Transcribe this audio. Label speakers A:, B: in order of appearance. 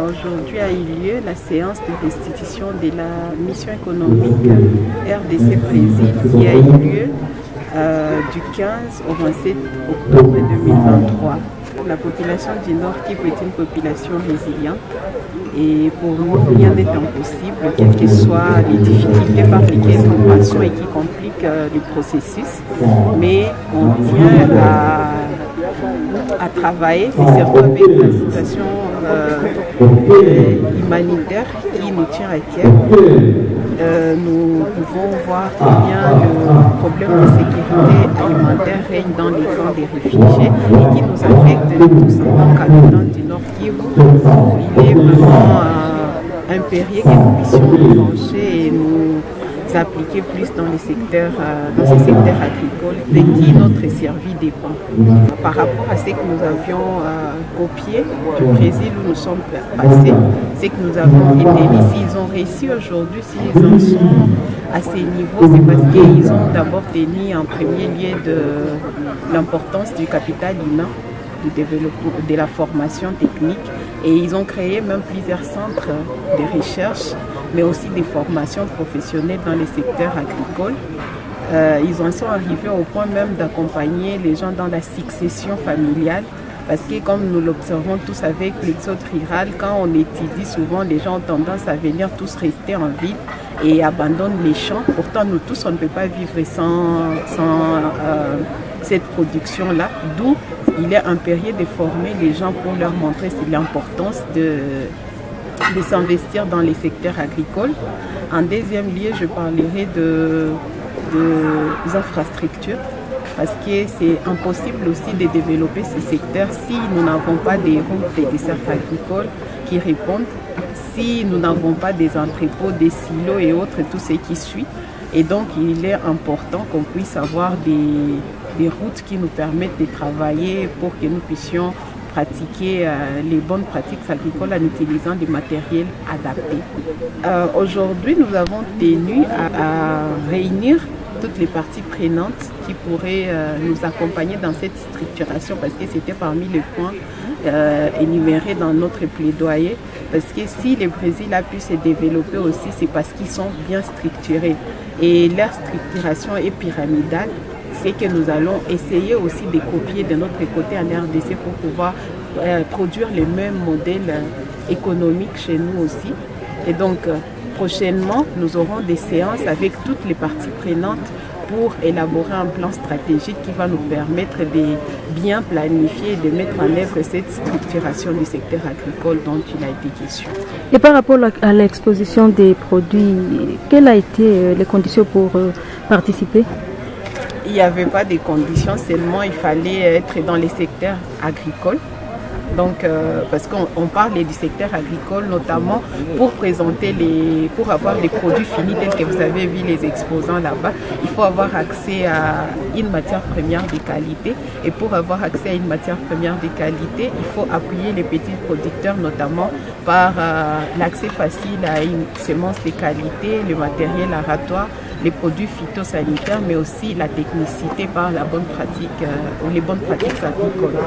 A: Aujourd'hui a eu lieu la séance de restitution de la mission économique RDC Brésil qui a eu lieu du 15 au 27 octobre 2023. La population du Nord Kivu est une population résiliente et pour nous rien n'est impossible, quelles que soient les difficultés par lesquelles nous passons et qui compliquent le processus, mais on tient à travailler, et surtout avec la situation humanitaire qui nous tient à cœur. Nous pouvons voir très bien le problème de sécurité alimentaire règne dans les camps des réfugiés et qui nous affecte tous en tant qu'habitants du Nord Kivu. Il est vraiment impérieux que nous puissions nous pencher et nous appliquer plus dans les secteurs, ces secteurs agricoles de qui notre survie dépend. Par rapport à ce que nous avions copié du Brésil où nous sommes passés, c'est que nous avons été mis. S'ils ont réussi aujourd'hui, s'ils en sont à ces niveaux, c'est parce qu'ils ont d'abord tenu en premier lieu de l'importance du capital humain, du développement, de la formation technique, et ils ont créé même plusieurs centres de recherche, mais aussi des formations professionnelles dans les secteurs agricoles. Ils en sont arrivés au point même d'accompagner les gens dans la succession familiale, parce que comme nous l'observons tous avec l'exode rural, quand on étudie souvent, les gens ont tendance à venir tous rester en ville et abandonnent les champs. Pourtant, nous tous, on ne peut pas vivre sans cette production-là, d'où il est impérieux de former les gens pour leur montrer l'importance de s'investir dans les secteurs agricoles. En deuxième lieu, je parlerai des infrastructures, parce que c'est impossible aussi de développer ces secteurs si nous n'avons pas des routes et des cercles agricoles qui répondent, si nous n'avons pas des entrepôts, des silos et autres, tout ce qui suit. Et donc, il est important qu'on puisse avoir des routes qui nous permettent de travailler pour que nous puissions pratiquer les bonnes pratiques agricoles en utilisant des matériels adaptés. Aujourd'hui, nous avons tenu à réunir toutes les parties prenantes qui pourraient nous accompagner dans cette structuration, parce que c'était parmi les points énumérés dans notre plaidoyer, parce que si le Brésil a pu se développer aussi, c'est parce qu'ils sont bien structurés et leur structuration est pyramidale. C'est que nous allons essayer aussi de copier de notre côté en RDC pour pouvoir produire les mêmes modèles économiques chez nous aussi. Et donc, prochainement, nous aurons des séances avec toutes les parties prenantes pour élaborer un plan stratégique qui va nous permettre de bien planifier et de mettre en œuvre cette structuration du secteur agricole dont il a été question.
B: Et par rapport à l'exposition des produits, quelles ont été les conditions pour participer?
A: Il n'y avait pas de conditions, seulement il fallait être dans les secteurs agricoles. Donc, parce qu'on parle du secteur agricole notamment pour présenter pour avoir les produits finis tels que vous avez vu les exposants là-bas, il faut avoir accès à une matière première de qualité. Et pour avoir accès à une matière première de qualité, il faut appuyer les petits producteurs notamment par l'accès facile à une semence de qualité, le matériel aratoire, les produits phytosanitaires, mais aussi la technicité par la bonne pratique ou les bonnes pratiques agricoles.